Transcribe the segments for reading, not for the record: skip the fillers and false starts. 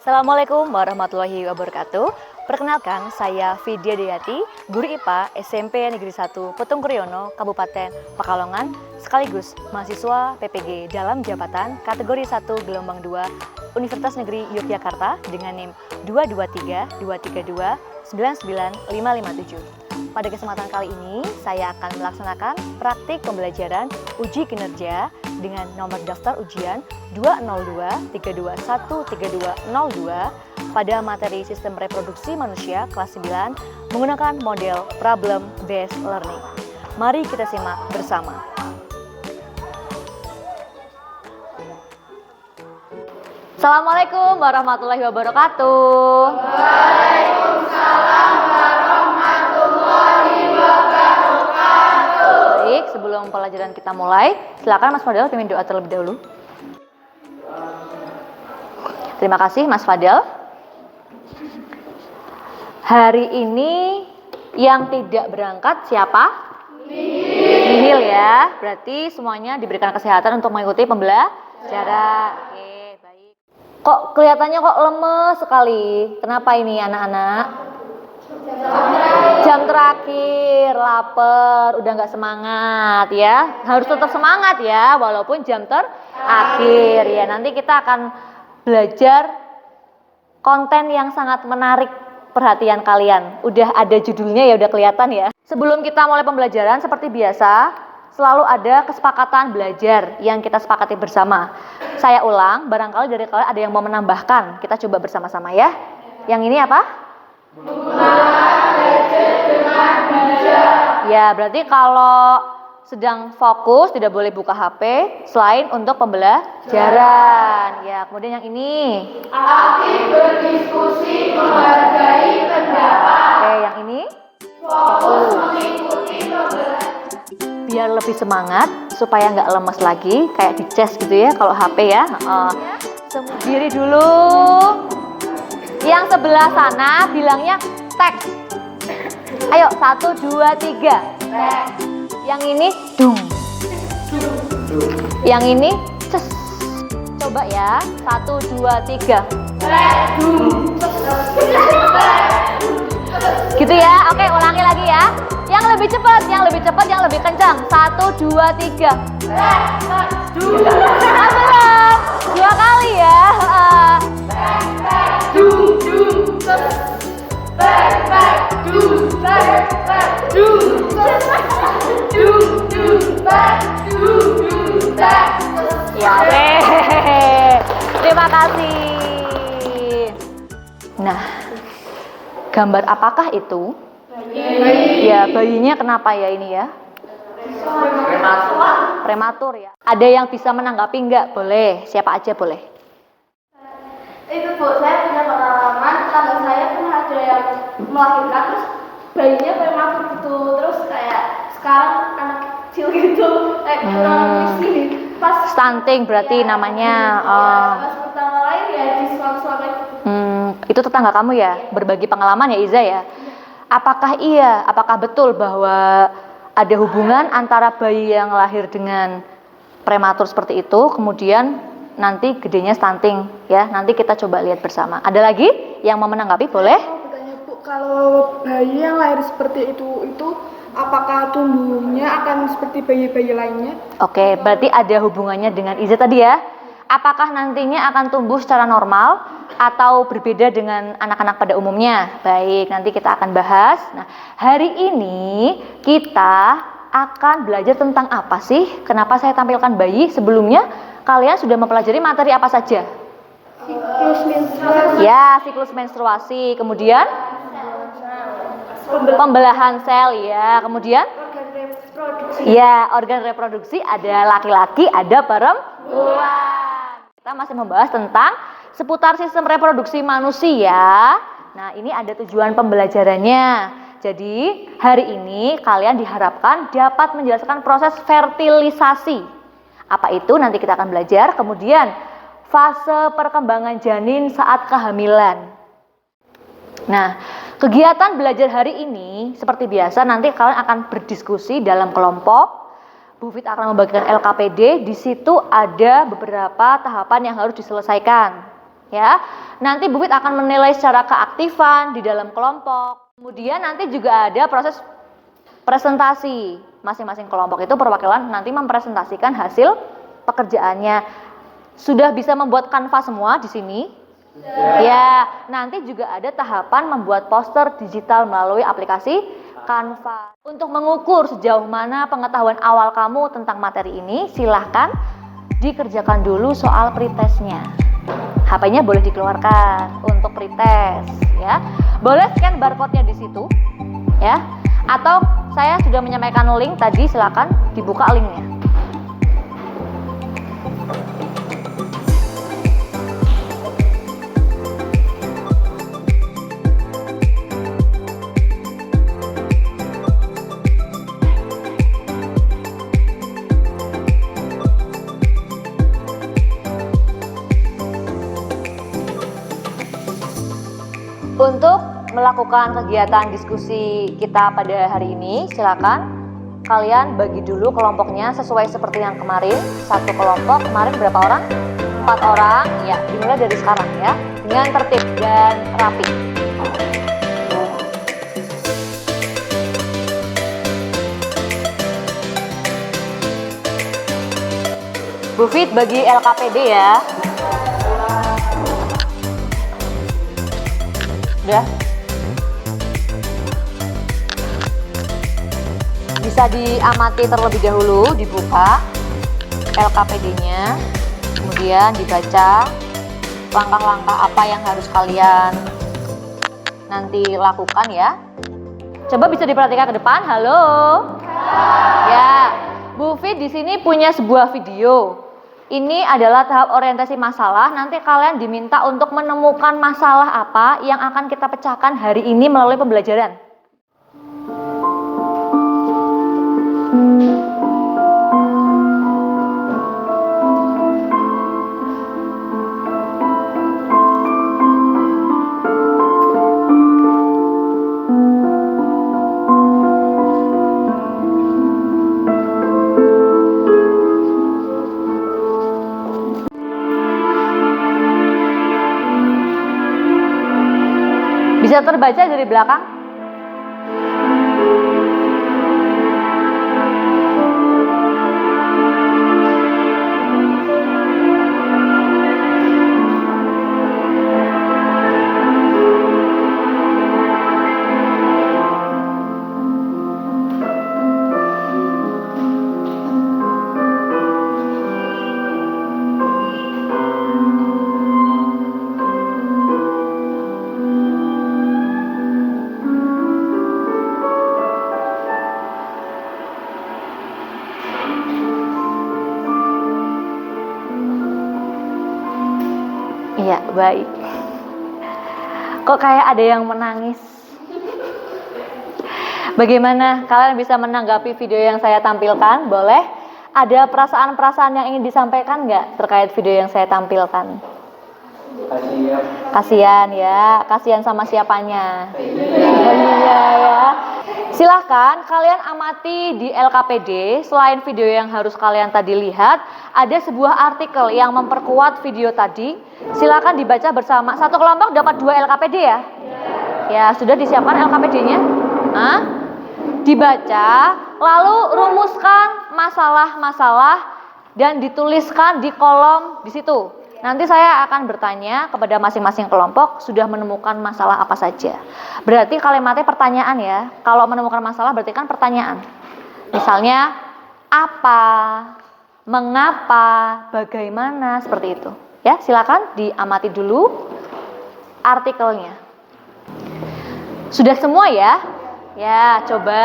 Assalamualaikum warahmatullahi wabarakatuh. Perkenalkan, saya Vidya Deyati, guru IPA SMP Negeri 1 Petung Kriono, Kabupaten Pekalongan, sekaligus mahasiswa PPG dalam jabatan kategori 1 gelombang 2 Universitas Negeri Yogyakarta dengan NIM 223-232-99557. Pada kesempatan kali ini, saya akan melaksanakan praktik pembelajaran uji kinerja dengan nomor daftar ujian 202-321-3202 pada materi sistem reproduksi manusia kelas 9 menggunakan model problem based learning. Mari kita simak bersama. Assalamualaikum warahmatullahi wabarakatuh. Waalaikumsalam warahmatullahi wabarakatuh. Baik, sebelum pelajaran kita mulai, silakan Mas Fadel pimpin doa terlebih dahulu. Terima kasih Mas Fadel. Hari ini yang tidak berangkat siapa? Nihil ya. Berarti semuanya diberikan kesehatan untuk mengikuti pembelajaran. Oke, baik. Kok kelihatannya kok lemes sekali? Kenapa ini anak-anak? Jam terakhir, lapar, udah nggak semangat ya. Harus tetap semangat ya, walaupun jam terakhir ya. Nanti kita akan belajar konten yang sangat menarik perhatian kalian. Udah ada judulnya ya, udah kelihatan ya. Sebelum kita mulai pembelajaran seperti biasa, selalu ada kesepakatan belajar yang kita sepakati bersama. Saya ulang, barangkali dari kalian ada yang mau menambahkan. Kita coba bersama-sama ya. Yang ini apa? Ya, berarti kalau sedang fokus tidak boleh buka HP selain untuk pembelajaran. Ya, kemudian yang ini. Aktif berdiskusi, menghargai pendapat. Oke, yang ini. Fokus mengikuti pembelajaran. Biar lebih semangat supaya nggak lemas lagi kayak di chess gitu ya kalau HP ya. Diri dulu. Yang sebelah sana bilangnya teks. Ayo 1, 2, 3. Teks. Yang ini dung. Yang ini ces. Coba ya. 1, 2, 3. Gitu ya. Oke, ulangi lagi ya. Yang lebih cepat, yang lebih kencang. 1, 2, 3. Belum. 2 kali ya. Ya, terima kasih. Nah, gambar apakah itu? Bayi. Ya, bayinya kenapa ya ini ya? Prematur ya. Ada yang bisa menanggapi enggak? Boleh, siapa aja boleh. Itu Bu, saya punya pengalaman, tetangga saya pun ada yang melahirkan terus bayinya prematur gitu, terus kayak sekarang anak kecil gitu, kayak gini. Pas Stunting berarti ya, namanya. Pas pertama lahir ya di suami gitu. Itu tetangga kamu ya, berbagi pengalaman ya Iza ya. Apakah betul bahwa ada hubungan antara bayi yang lahir dengan prematur seperti itu, kemudian nanti gedenya stunting ya? Nanti kita coba lihat bersama. Ada lagi yang mau menanggapi, boleh? Bertanya Bu, kalau bayi yang lahir seperti itu apakah tumbuhnya akan seperti bayi-bayi lainnya? Oke, berarti ada hubungannya dengan Iza tadi ya. Apakah nantinya akan tumbuh secara normal atau berbeda dengan anak-anak pada umumnya? Baik, nanti kita akan bahas. Nah, hari ini kita akan belajar tentang apa sih? Kenapa saya tampilkan bayi? Sebelumnya kalian sudah mempelajari materi apa saja? Siklus menstruasi. Ya, siklus menstruasi. Kemudian pembelahan sel ya. Kemudian Organ reproduksi. ya, organ reproduksi ada laki-laki, ada perempuan. Kita masih membahas tentang seputar sistem reproduksi manusia. Nah, ini ada tujuan pembelajarannya. Jadi, hari ini kalian diharapkan dapat menjelaskan proses fertilisasi. Apa itu? Nanti kita akan belajar. Kemudian, fase perkembangan janin saat kehamilan. Nah, kegiatan belajar hari ini seperti biasa nanti kalian akan berdiskusi dalam kelompok. Bu Fit akan membagikan LKPD, di situ ada beberapa tahapan yang harus diselesaikan. Ya, nanti Bu Fit akan menilai secara keaktifan di dalam kelompok. Kemudian nanti juga ada proses presentasi. Masing-masing kelompok itu perwakilan nanti mempresentasikan hasil pekerjaannya. Sudah bisa membuat kanvas semua di sini? Ya, nanti juga ada tahapan membuat poster digital melalui aplikasi Canva. Untuk mengukur sejauh mana pengetahuan awal kamu tentang materi ini, silahkan dikerjakan dulu soal pretestnya. HP-nya boleh dikeluarkan untuk pretest, ya. Boleh scan barcode-nya di situ, ya. Atau saya sudah menyampaikan link tadi, silakan dibuka linknya. Untuk melakukan kegiatan diskusi kita pada hari ini, silakan kalian bagi dulu kelompoknya sesuai seperti yang kemarin. Satu kelompok, kemarin berapa orang? 4 orang, ya dimulai dari sekarang ya, dengan tertib dan rapi. Bu Fit bagi LKPD ya. Udah. Bisa diamati terlebih dahulu, dibuka LKPD-nya, kemudian dibaca langkah-langkah apa yang harus kalian nanti lakukan ya. Coba bisa diperhatikan ke depan. Halo. Ya, Bu Fit di sini punya sebuah video. Ini adalah tahap orientasi masalah. Nanti kalian diminta untuk menemukan masalah apa yang akan kita pecahkan hari ini melalui pembelajaran. Bisa terbaca dari belakang? Iya, baik. Kok kayak ada yang menangis? Bagaimana kalian bisa menanggapi video yang saya tampilkan? Boleh? Ada perasaan-perasaan yang ingin disampaikan nggak terkait video yang saya tampilkan? Kasihan. Kasihan ya, kasihan sama siapanya? Iya ya. Silahkan kalian amati di LKPD. Selain video yang harus kalian tadi lihat, ada sebuah artikel yang memperkuat video tadi. Silahkan dibaca bersama. Satu kelompok dapat 2 LKPD ya? Ya, sudah disiapkan LKPD-nya? Hah? Dibaca, lalu rumuskan masalah-masalah dan dituliskan di kolom di situ. Nanti saya akan bertanya kepada masing-masing kelompok sudah menemukan masalah apa saja. Berarti kalimatnya pertanyaan ya. Kalau menemukan masalah berarti kan pertanyaan. Misalnya apa, mengapa, bagaimana, seperti itu. Ya, silakan diamati dulu artikelnya. Sudah semua ya? Ya, coba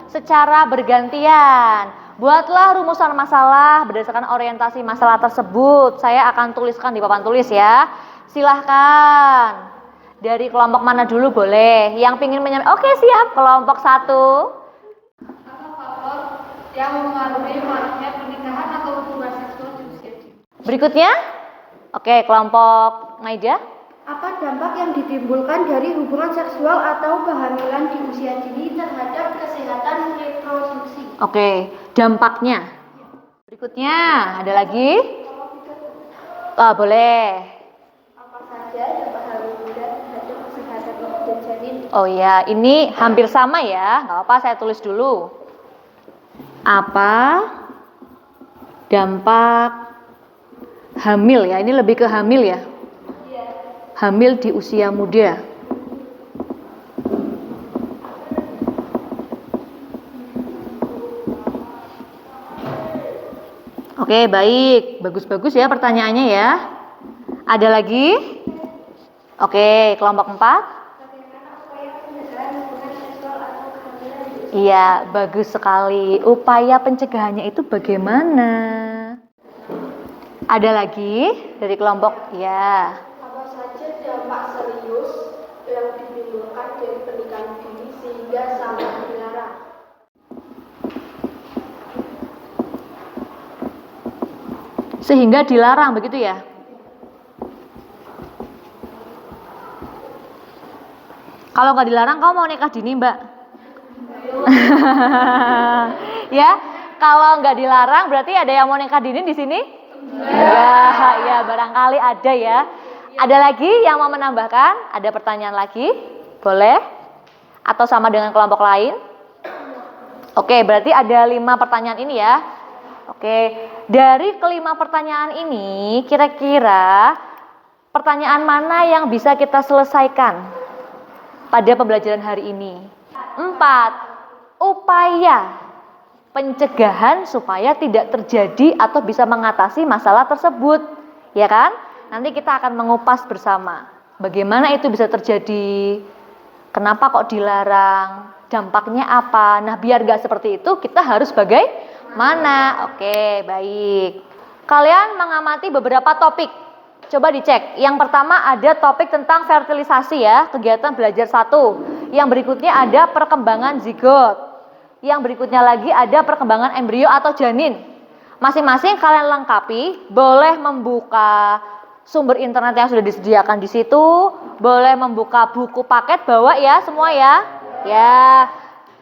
secara bergantian. Buatlah rumusan masalah berdasarkan orientasi masalah tersebut. Saya akan tuliskan di papan tulis ya. Silahkan. Dari kelompok mana dulu boleh? Yang pingin menyampaikan. Oke, siap. Kelompok 1. Apa faktor yang mempengaruhi maraknya pernikahan atau hubungan seksual di usia dini? Berikutnya. Oke, kelompok Maida. Apa dampak yang ditimbulkan dari hubungan seksual atau kehamilan di usia dini terhadap kesehatan reproduksi? Oke, dampaknya. Berikutnya, ada lagi? Boleh. Oh ya, ini hampir sama ya. Nggak apa-apa, saya tulis dulu. Apa dampak hamil ya? Ini lebih ke hamil ya. Hamil di usia muda. Oke, baik. Bagus-bagus ya pertanyaannya ya. Ada lagi? Oke, kelompok 4. Iya, bagus sekali. Upaya pencegahannya itu bagaimana? Ada lagi dari kelompok? Ya. Apa saja dampak serius yang ditimbulkan dari pernikahan dini sehingga sampai dilarang? Sehingga dilarang, begitu ya? Kalau nggak dilarang, kamu mau nikah dini, Mbak? Ya, kalau nggak dilarang, berarti ada yang mau nikah dini di sini? Ya, barangkali ada ya. Ada lagi yang mau menambahkan? Ada pertanyaan lagi? Boleh? Atau sama dengan kelompok lain? Oke, berarti ada 5 pertanyaan ini ya. Oke, dari kelima pertanyaan ini, kira-kira pertanyaan mana yang bisa kita selesaikan pada pembelajaran hari ini? 4. Upaya pencegahan supaya tidak terjadi atau bisa mengatasi masalah tersebut. Ya kan? Nanti kita akan mengupas bersama. Bagaimana itu bisa terjadi? Kenapa kok dilarang? Dampaknya apa? Nah, biar gak seperti itu, kita harus bagaimana? Oke, baik. Kalian mengamati beberapa topik. Coba dicek. Yang pertama ada topik tentang fertilisasi ya, kegiatan belajar 1. Yang berikutnya ada perkembangan zigot. Yang berikutnya lagi ada perkembangan embrio atau janin. Masing-masing kalian lengkapi, boleh membuka sumber internet yang sudah disediakan di situ, boleh membuka buku paket bawa ya semua ya. Ya.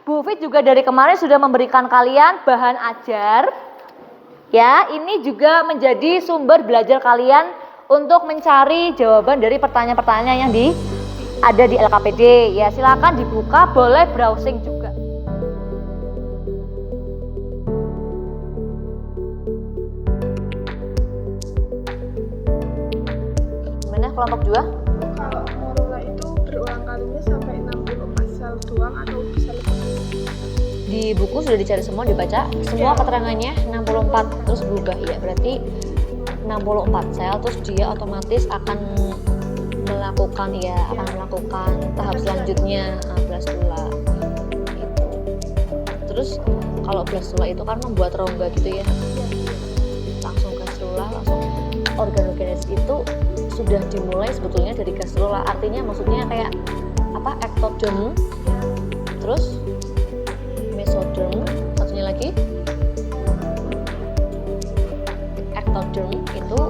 Bu Fit juga dari kemarin sudah memberikan kalian bahan ajar. Ya, ini juga menjadi sumber belajar kalian untuk mencari jawaban dari pertanyaan-pertanyaan yang ada di LKPD. Ya, silakan dibuka, boleh browsing juga. Gimana kelompok 2? Kalau morula itu berulang kalinya sampai 64 sel doang atau bisa lebih? Di buku sudah dicari semua, dibaca semua keterangannya 64 terus berubah ya, berarti 64 sel terus dia otomatis akan melakukan tahap selanjutnya blastula gitu. Terus kalau blastula itu kan membuat rongga gitu ya, langsung gastrula, langsung organogenesis itu sudah dimulai sebetulnya dari gastrula, artinya maksudnya kayak apa, ectoderm, terus mesoderm, satunya lagi ectoderm, itu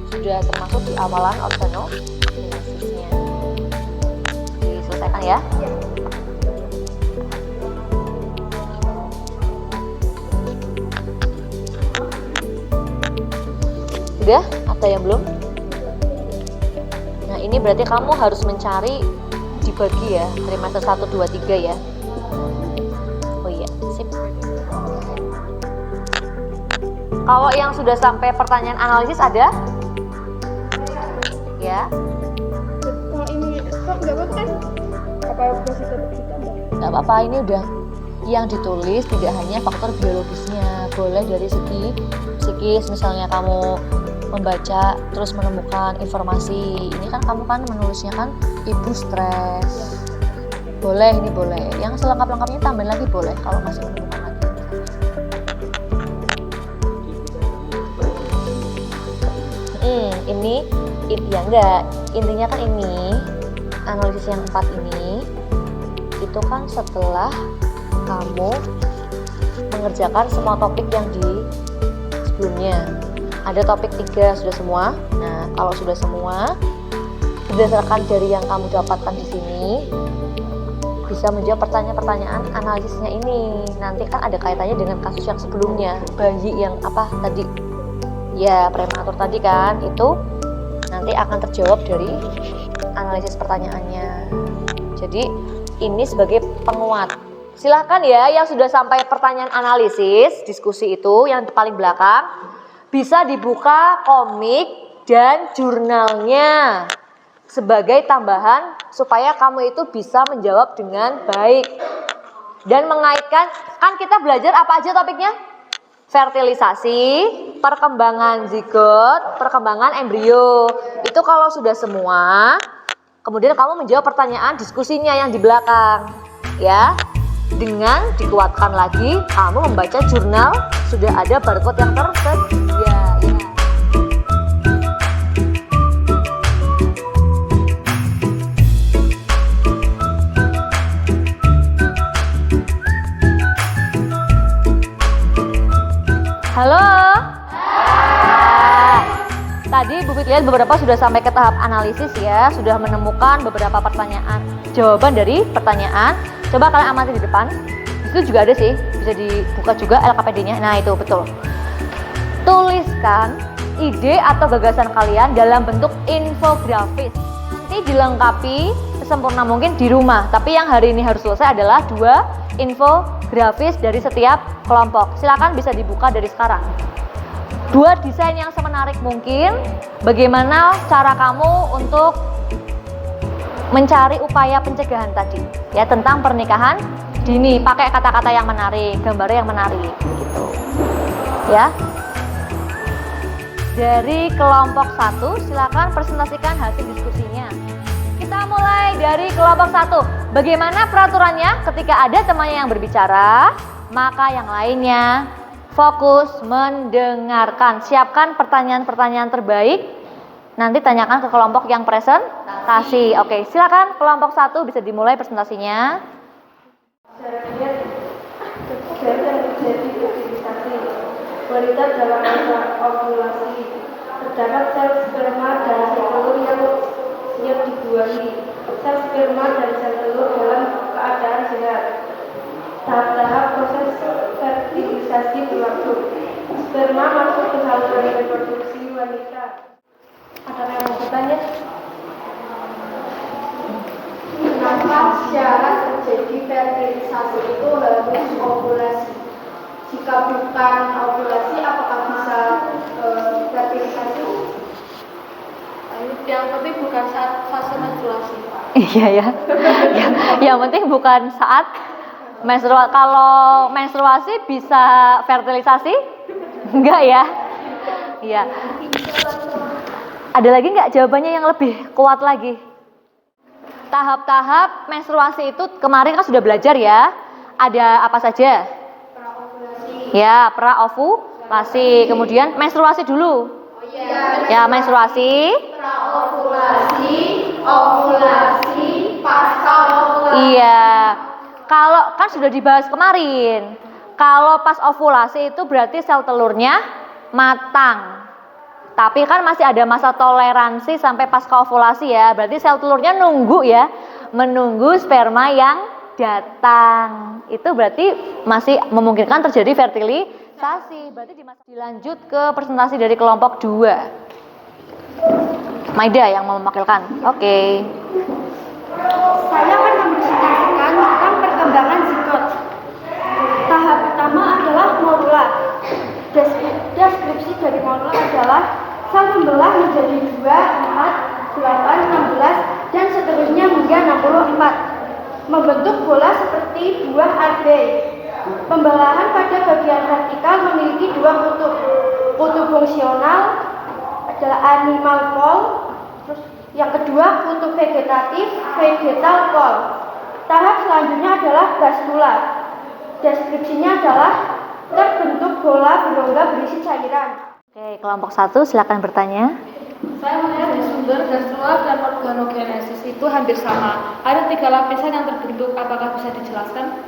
sudah termasuk di awalan organogenesisnya. Diselesaikan ya. Sudah? Ada yang belum? Nah, ini berarti kamu harus mencari dibagi ya, trimester 1, 2, 3 ya. Oh iya, sip. Kalau yang sudah sampai pertanyaan analisis ada? Ya. Kalau ini kok nggak apa-apa kan? Apa masih tetap ditambah? Nggak apa-apa, ini udah yang ditulis tidak hanya faktor biologisnya, boleh dari segi psikis, misalnya kamu membaca terus menemukan informasi. Ini kan kamu kan menulisnya kan ibu stres. Boleh, ini boleh. Yang selengkap-lengkapnya tambahin lagi boleh kalau masih menemukan lagi. Ini ya enggak. Intinya kan ini analisis yang 4 ini itu kan setelah kamu mengerjakan semua topik yang di sebelumnya. Ada topik 3 sudah semua. Nah, kalau sudah semua, berdasarkan dari yang kamu dapatkan di sini, bisa menjawab pertanyaan-pertanyaan analisisnya ini. Nanti kan ada kaitannya dengan kasus yang sebelumnya, bayi yang apa tadi? Ya, prematur tadi kan, itu nanti akan terjawab dari analisis pertanyaannya. Jadi ini sebagai penguat. Silahkan ya yang sudah sampai pertanyaan analisis, diskusi itu yang paling belakang, bisa dibuka komik dan jurnalnya sebagai tambahan supaya kamu itu bisa menjawab dengan baik. Dan mengaitkan, kan kita belajar apa aja topiknya? Fertilisasi, perkembangan zigot, perkembangan embrio. Itu kalau sudah semua, kemudian kamu menjawab pertanyaan diskusinya yang di belakang. Ya, dengan dikuatkan lagi, kamu membaca jurnal, sudah ada barcode yang tersedia. Ya. Halo. Tadi Bu Fit lihat beberapa sudah sampai ke tahap analisis ya, sudah menemukan beberapa pertanyaan, jawaban dari pertanyaan. Coba kalian amati di depan. Itu juga ada sih, bisa dibuka juga LKPD-nya. Nah, itu betul. Tuliskan ide atau gagasan kalian dalam bentuk infografis. Nanti dilengkapi sesempurna mungkin di rumah, tapi yang hari ini harus selesai adalah 2 infografis dari setiap kelompok. Silakan bisa dibuka dari sekarang. 2 desain yang semenarik mungkin. Bagaimana cara kamu untuk mencari upaya pencegahan tadi ya tentang pernikahan dini, pakai kata-kata yang menarik, gambar yang menarik gitu. Ya. Dari kelompok 1 silakan presentasikan hasil diskusinya. Kita mulai dari kelompok 1. Bagaimana peraturannya ketika ada temannya yang berbicara, maka yang lainnya fokus mendengarkan. Siapkan pertanyaan-pertanyaan terbaik. Nanti tanyakan ke kelompok yang presentasi. Oke, silakan kelompok 1 bisa dimulai presentasinya. Terjadi fertilisasi wanita dalam masa ovulasi. Terdapat sel sperma dan sel telur yang siap dibuahi. Sel sperma dan sel telur dalam keadaan sehat. Tahap-tahap proses fertilisasi berlangsung. Sperma masuk ke saluran reproduksi wanita. Ada yang mau bertanya? Kenapa syarat terjadi fertilisasi itu harus ovulasi? Jika bukan ovulasi, apakah bisa fertilisasi? Yang penting bukan saat fase menstruasi. Iya ya. Yang penting bukan saat menstruasi. Kalau menstruasi bisa fertilisasi? Enggak ya? Iya. Ada lagi nggak jawabannya yang lebih kuat lagi? Tahap-tahap menstruasi itu kemarin kan sudah belajar ya. Ada apa saja? Ya, praovulasi. Kemudian menstruasi dulu. Ya, menstruasi. Praovulasi, ovulasi, pasca ovulasi. Iya. Kalau kan sudah dibahas kemarin. Kalau pas ovulasi itu berarti sel telurnya matang. Tapi kan masih ada masa toleransi sampai pasca ovulasi ya. Berarti sel telurnya nunggu ya. Menunggu sperma yang datang. Itu berarti masih memungkinkan terjadi fertilisasi. Berarti dilanjut ke presentasi dari kelompok 2. Maida yang mau mewakilkan. Oke. Saya akan mempresentasikan tentang perkembangan zigot. Tahap pertama adalah morula. Deskripsi dari morula adalah sel membelah menjadi 2, 4, 8, 16, dan seterusnya hingga 64. Membentuk bola seperti buah arbe. Pembelahan pada bagian vertikal memiliki 2 kutub. Kutub fungsional adalah animal pole. Terus yang kedua kutub vegetatif, vegetal pole. Tahap selanjutnya adalah gastrula. Deskripsinya adalah terbentuk bola berongga berisi cairan. Oke, kelompok 1 silakan bertanya. Saya melihat di sumber gastrula dan organogenesis itu hampir sama. Ada 3 lapisan yang terbentuk. Apakah bisa dijelaskan?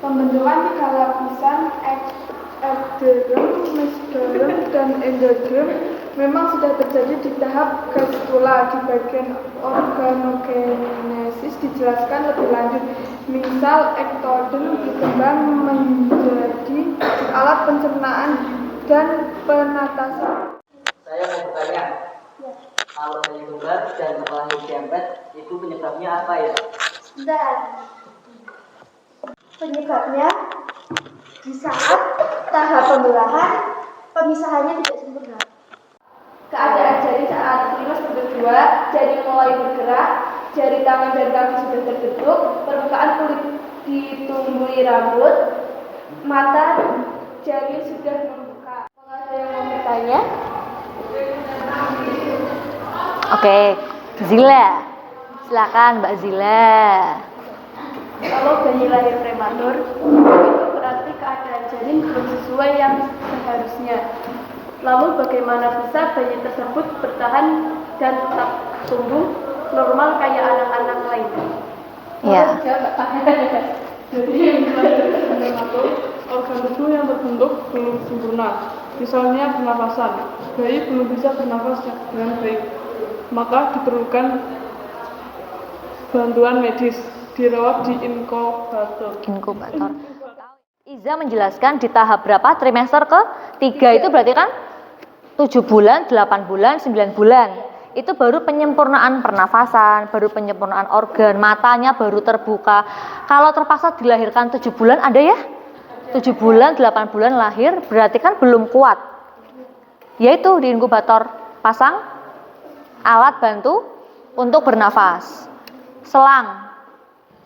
Pembentukan 3 lapisan ektoderm, mesoderm, dan endoderm memang sudah terjadi di tahap gastrula. Di bagian organogenesis dijelaskan lebih lanjut. Misal ektoderm berkembang menjadi alat pencernaan dan penatasan. Saya mau bertanya, kalau dari kembar dan kepala dempet itu penyebabnya apa ya? Dan penyebabnya di saat tahap pemisahannya tidak sempurna. Keadaan jari saat Primus berdua, jari mulai bergerak, jari tangan dan kaki sudah terbentuk, permukaan kulit ditumbuhi rambut, mata jari sudah membuka. Apakah ada yang mau bertanya? Oke, Zila. Silakan Mbak Zila. Kalau bayi lahir prematur, itu berarti keadaan janin belum sesuai yang seharusnya. Lalu bagaimana bisa bayi tersebut bertahan dan tetap tumbuh normal kayak anak-anak lain? Ya. Jadi yang dilahirkan prematur, organ tubuh yang terbentuk belum sempurna. Misalnya pernapasan, bayi belum bisa bernafas dengan baik. Maka diperlukan bantuan medis, dirawat di inkubator. Iza menjelaskan di tahap berapa? Trimester ke-3 itu berarti kan 7 bulan, 8 bulan, 9 bulan. Itu baru penyempurnaan pernafasan, baru penyempurnaan organ, matanya baru terbuka. Kalau terpaksa dilahirkan 7 bulan ada ya? 7 bulan, 8 bulan lahir berarti kan belum kuat. Yaitu di inkubator pasang alat bantu untuk bernafas. Selang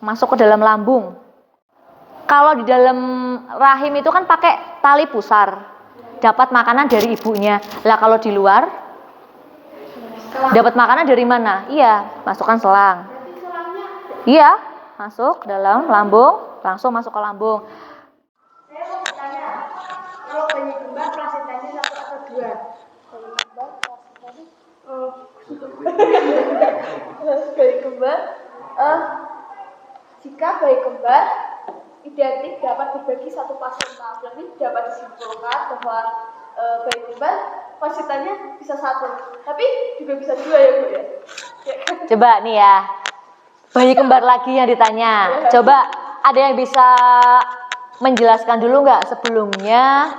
masuk ke dalam lambung. Kalau di dalam rahim itu kan pakai tali pusar, dapat makanan dari ibunya. Lah kalau di luar, dapat makanan dari mana? Iya, masukkan selang. Iya, masuk dalam lambung, langsung masuk ke lambung. Saya mau bertanya, kalau bayi kembar plasentanya 1 atau 2? Bayi kembar, jika bayi kembar identik dapat dibagi 1 plasenta, berarti dapat disimpulkan bahwa bayi kembar plasentanya bisa 1, tapi juga bisa 2 ya Bu ya? Coba nih ya, bayi kembar lagi yang ditanya. Coba ada yang bisa menjelaskan dulu nggak sebelumnya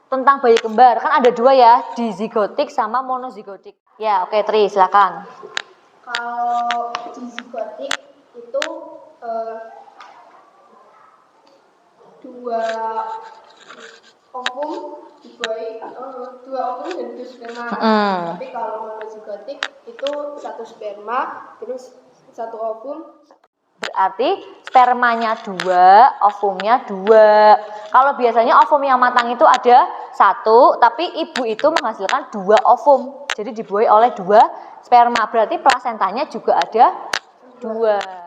tentang bayi kembar? Kan ada 2 ya, dizigotik sama monozigotik. Ya, oke, Tri, silakan. Kalau dizigotik itu 2 ovum dibuahi 2 ovum dan 2 sperma. Tapi kalau monozigotik itu 1 sperma terus 1 ovum. Berarti spermanya 2, ovumnya 2. Kalau biasanya ovum yang matang itu ada 1, tapi ibu itu menghasilkan 2 ovum. Jadi dibuahi oleh 2 sperma. Berarti plasentanya juga ada 2.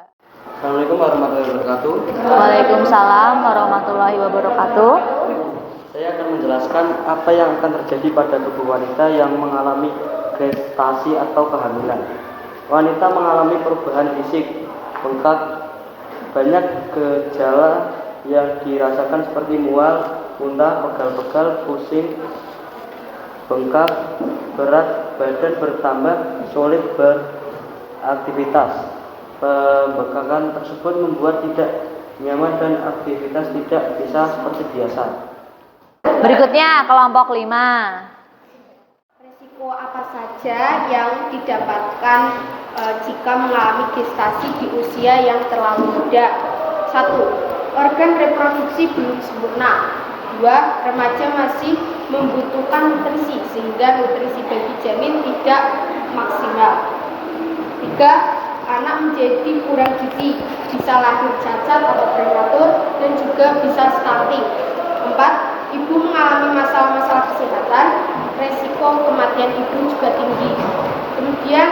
Assalamualaikum warahmatullahi wabarakatuh. Waalaikumsalam warahmatullahi wabarakatuh. Saya akan menjelaskan apa yang akan terjadi pada tubuh wanita yang mengalami gestasi atau kehamilan. Wanita mengalami perubahan fisik, bengkak, banyak gejala yang dirasakan seperti mual, muntah, pegal-pegal, pusing, bengkak, berat badan bertambah, sulit beraktivitas. Pembengkakan tersebut membuat tidak nyaman dan aktivitas tidak bisa seperti biasa. Berikutnya kelompok 5. Risiko apa saja yang didapatkan jika mengalami gestasi di usia yang terlalu muda? 1. Organ reproduksi belum sempurna. 2. Remaja masih membutuhkan nutrisi sehingga nutrisi bagi janin tidak maksimal. 3. Anak menjadi kurang gizi, bisa lahir cacat atau prematur dan juga bisa stunting. 4. Ibu mengalami masalah-masalah kesehatan, resiko kematian ibu juga tinggi. Kemudian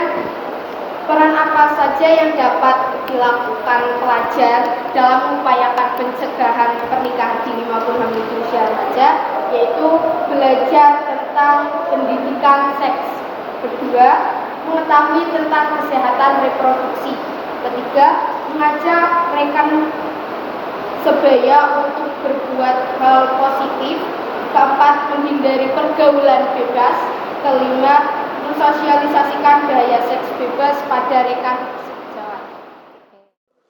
peran apa saja yang dapat dilakukan pelajar dalam mengupayakan pencegahan pernikahan dini maupun hamil di usia remaja, yaitu belajar tentang pendidikan seks. Kedua, mengetahui tentang kesehatan reproduksi. Ketiga, mengajak rekan sebaya untuk berbuat hal positif. Keempat, menghindari pergaulan bebas. Kelima, mensosialisasikan bahaya seks bebas pada rekan sejawat.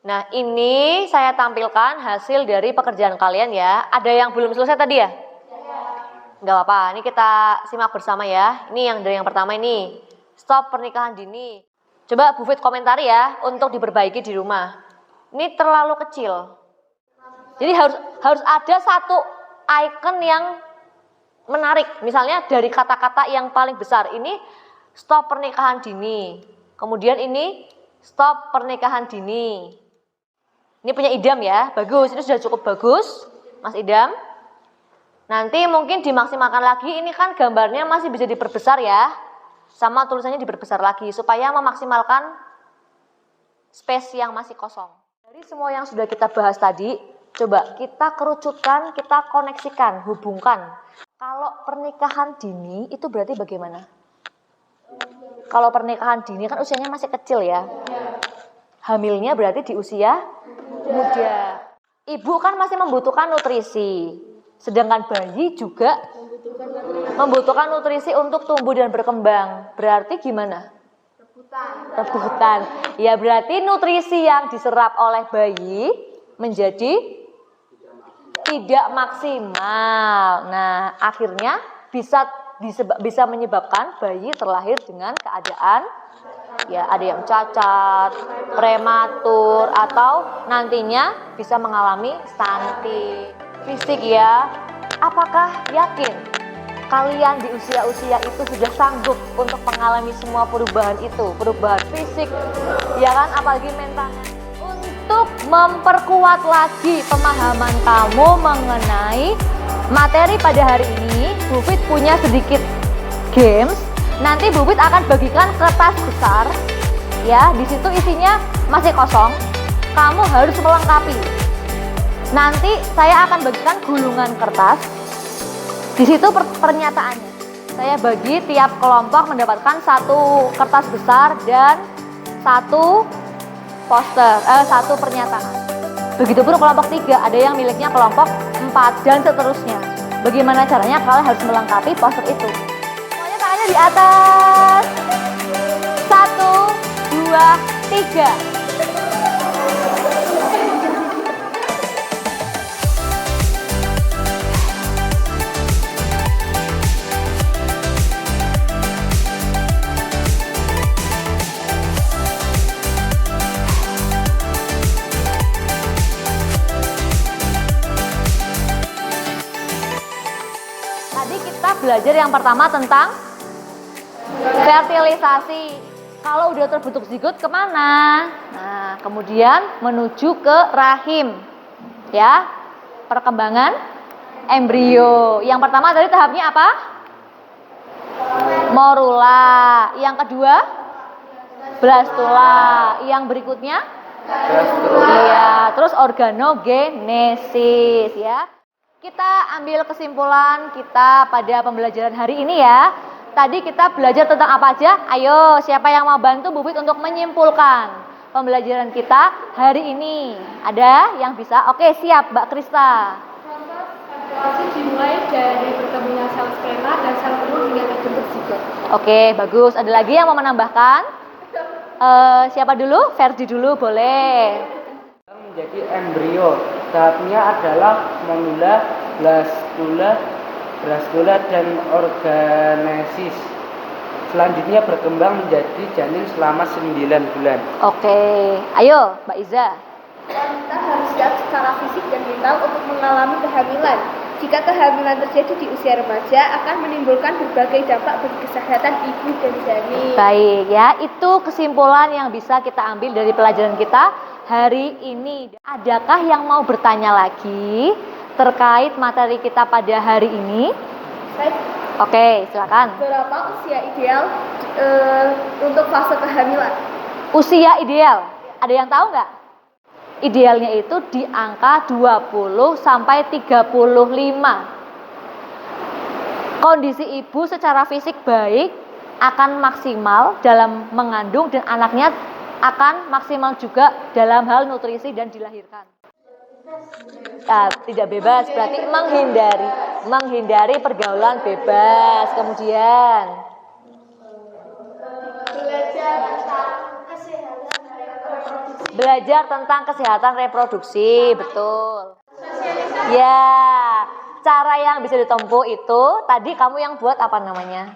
Nah, ini saya tampilkan hasil dari pekerjaan kalian ya. Ada yang belum selesai tadi ya? Nggak apa-apa, ini kita simak bersama ya. Ini yang dari yang pertama ini. Stop pernikahan dini. Coba Bu Fit komentari ya untuk diperbaiki di rumah. Ini terlalu kecil. Jadi harus ada satu icon yang menarik. Misalnya dari kata-kata yang paling besar. Ini stop pernikahan dini. Kemudian ini stop pernikahan dini. Ini punya Idam ya. Bagus, itu sudah cukup bagus, Mas Idam. Nanti mungkin dimaksimalkan lagi. Ini kan gambarnya masih bisa diperbesar ya. Sama tulisannya diperbesar lagi supaya memaksimalkan space yang masih kosong. Dari semua yang sudah kita bahas tadi, coba kita kerucutkan, kita koneksikan, hubungkan. Kalau pernikahan dini itu berarti bagaimana? Kalau pernikahan dini kan usianya masih kecil ya. Hamilnya berarti di usia muda. Ibu kan masih membutuhkan nutrisi. Sedangkan bayi juga membutuhkan nutrisi untuk tumbuh dan berkembang. Berarti gimana? Rebutan. Ya berarti nutrisi yang diserap oleh bayi menjadi tidak maksimal. Nah, akhirnya bisa menyebabkan bayi terlahir dengan keadaan ya ada yang cacat, prematur atau nantinya bisa mengalami stunting. Fisik ya. Apakah yakin kalian di usia-usia itu sudah sanggup untuk mengalami semua perubahan itu, perubahan fisik, ya kan, apalagi mental. Untuk memperkuat lagi pemahaman kamu mengenai materi pada hari ini, Bu Fit punya sedikit games. Nanti Bu Fit akan bagikan kertas besar, ya, di situ isinya masih kosong. Kamu harus melengkapi. Nanti saya akan bagikan gulungan kertas. Di situ pernyataannya. Saya bagi tiap kelompok mendapatkan satu kertas besar dan satu satu pernyataan. Begitupun kelompok 3, ada yang miliknya kelompok 4 dan seterusnya. Bagaimana caranya? Kalian harus melengkapi poster itu. Semuanya tangannya di atas. 1, 2, 3. Belajar yang pertama tentang fertilisasi. Kalau udah terbentuk zigot kemana? Nah, kemudian menuju ke rahim, ya, perkembangan embrio. Yang pertama tadi tahapnya apa? Morula. Yang kedua blastula. Yang berikutnya iya, terus organogenesis, ya. Kita ambil kesimpulan kita pada pembelajaran hari ini ya. Tadi kita belajar tentang apa aja? Ayo, siapa yang mau bantu Bu Fit untuk menyimpulkan pembelajaran kita hari ini? Ada yang bisa? Oke, siap Mbak Krista. Proses fertilasi dimulai dari bertemunya sel sperma dan sel telur hingga terbentuk zigot. Oke, bagus. Ada lagi yang mau menambahkan? Siapa dulu? Ferdi dulu, boleh. Menjadi embrio. Tahapnya adalah morula, blastula, dan organesis. Selanjutnya berkembang menjadi janin selama 9 bulan. Oke, ayo Mbak Iza. Wanita harus siap secara fisik dan mental untuk mengalami kehamilan. Jika kehamilan terjadi di usia remaja, akan menimbulkan berbagai dampak bagi kesehatan ibu dan janin. Baik ya, itu kesimpulan yang bisa kita ambil dari pelajaran kita hari ini. Adakah yang mau bertanya lagi terkait materi kita pada hari ini? Oke, silakan. Berapa usia ideal untuk fase kehamilan? Usia ideal, ada yang tahu nggak? Idealnya itu di angka 20 sampai 35. Kondisi ibu secara fisik baik akan maksimal dalam mengandung dan anaknya akan maksimal juga dalam hal nutrisi dan dilahirkan. Tidak bebas berarti menghindari pergaulan bebas. Kemudian belajar tentang kesehatan reproduksi, betul. Ya, cara yang bisa ditempuh itu tadi kamu yang buat apa namanya?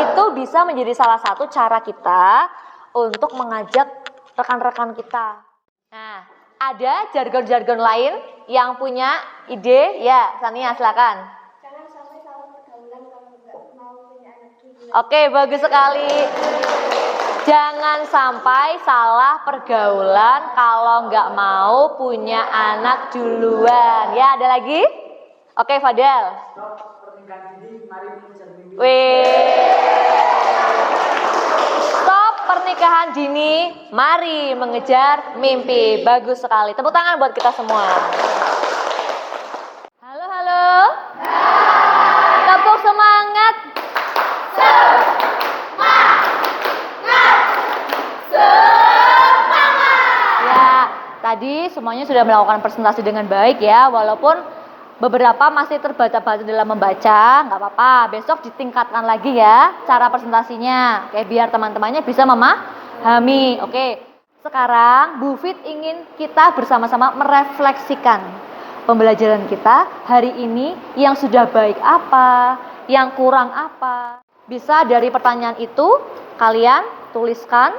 Itu bisa menjadi salah satu cara kita untuk mengajak rekan-rekan kita. Nah, Ada jargon-jargon lain yang punya ide? Ya, Sania silakan. Jangan sampai salah pergaulan kalau nggak mau punya anak dulu. Oke, bagus sekali. Jangan sampai salah pergaulan kalau nggak mau punya anak duluan. Ya, ada lagi? Oke, Fadel. Stop pernikahan dini, mari mengejar mimpi. Bagus sekali. Tepuk tangan buat kita semua. Halo, halo. Tepuk semangat. Ya, tadi semuanya sudah melakukan presentasi dengan baik ya, walaupun beberapa masih terbata-bata dalam membaca, nggak apa-apa. Besok ditingkatkan lagi ya cara presentasinya, kayak biar teman-temannya bisa memahami. Oke, sekarang Bu Fit ingin kita bersama-sama merefleksikan pembelajaran kita hari ini, yang sudah baik apa, yang kurang apa. Bisa dari pertanyaan itu kalian tuliskan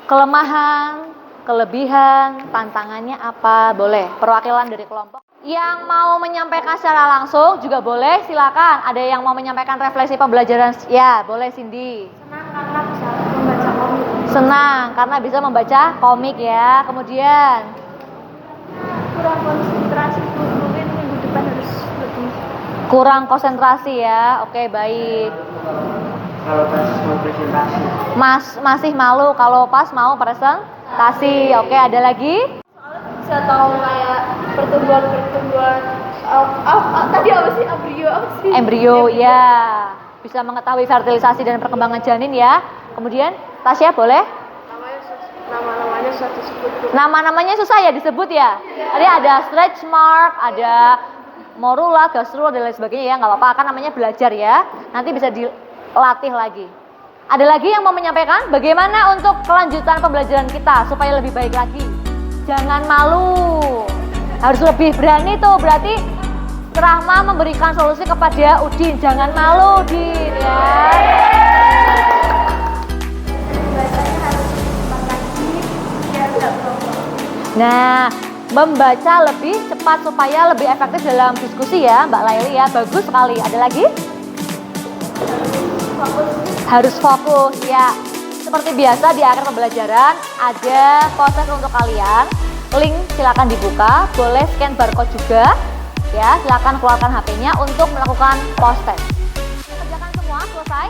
kelemahan, kelebihan, tantangannya apa, boleh. Perwakilan dari kelompok. Yang mau menyampaikan secara langsung juga boleh, silakan. Ada yang mau menyampaikan refleksi pembelajaran? Ya, boleh Cindy. Senang karena bisa membaca komik. Senang karena bisa membaca komik ya. Kemudian Kurang konsentrasi, mungkin minggu depan harus lebih. kurang konsentrasi ya. Oke, baik. Kalau pas mau presentasi. Masih malu kalau pas mau presentasi. Oke, ada lagi? Bisa tahu kayak pertumbuhan tadi apa sih, embrio apa sih? Embrio ya. Bisa mengetahui fertilisasi dan perkembangan janin ya. Kemudian Tasya boleh? Nama-namanya susah disebut. Nama-namanya susah ya disebut ya. Tadi ada stretch mark, ada morula, gastrula dan lain sebagainya ya. Nggak apa-apa, kan namanya belajar ya. Nanti bisa dilatih lagi. Ada lagi yang mau menyampaikan bagaimana untuk kelanjutan pembelajaran kita supaya lebih baik lagi? Jangan malu, harus lebih berani tuh. Berarti Rahma memberikan solusi kepada Udin. Jangan malu, Udin ya. Bacanya harus cepat lagi biar nggak bohong. Nah, membaca lebih cepat supaya lebih efektif dalam diskusi ya, Mbak Laili ya. Bagus sekali. Ada lagi? Harus fokus ya. Seperti biasa di akhir pembelajaran ada proses untuk kalian. Link silakan dibuka, boleh scan barcode juga. Ya, silakan keluarkan HP-nya untuk melakukan post test. Kerjakan semua selesai?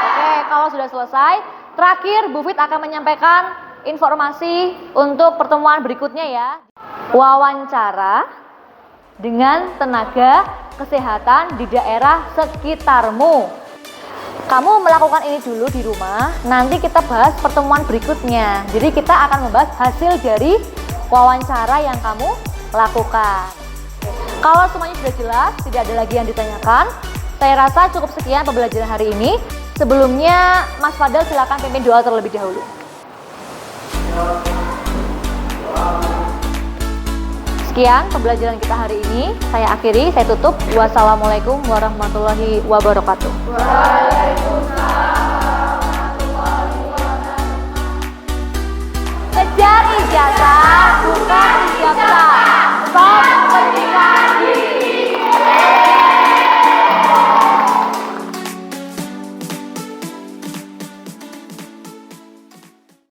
Oke, kalau sudah selesai, terakhir Bu Fit akan menyampaikan informasi untuk pertemuan berikutnya ya. Wawancara dengan tenaga kesehatan di daerah sekitarmu. Kamu melakukan ini dulu di rumah, nanti kita bahas pertemuan berikutnya. Jadi kita akan membahas hasil dari wawancara yang kamu lakukan. Kalau semuanya sudah jelas, tidak ada lagi yang ditanyakan, saya rasa cukup sekian pembelajaran hari ini. Sebelumnya, Mas Fadel silakan pimpin doa terlebih dahulu. Sekian pembelajaran kita hari ini. Saya akhiri, saya tutup. Wassalamualaikum warahmatullahi wabarakatuh. Waalaikumsalam.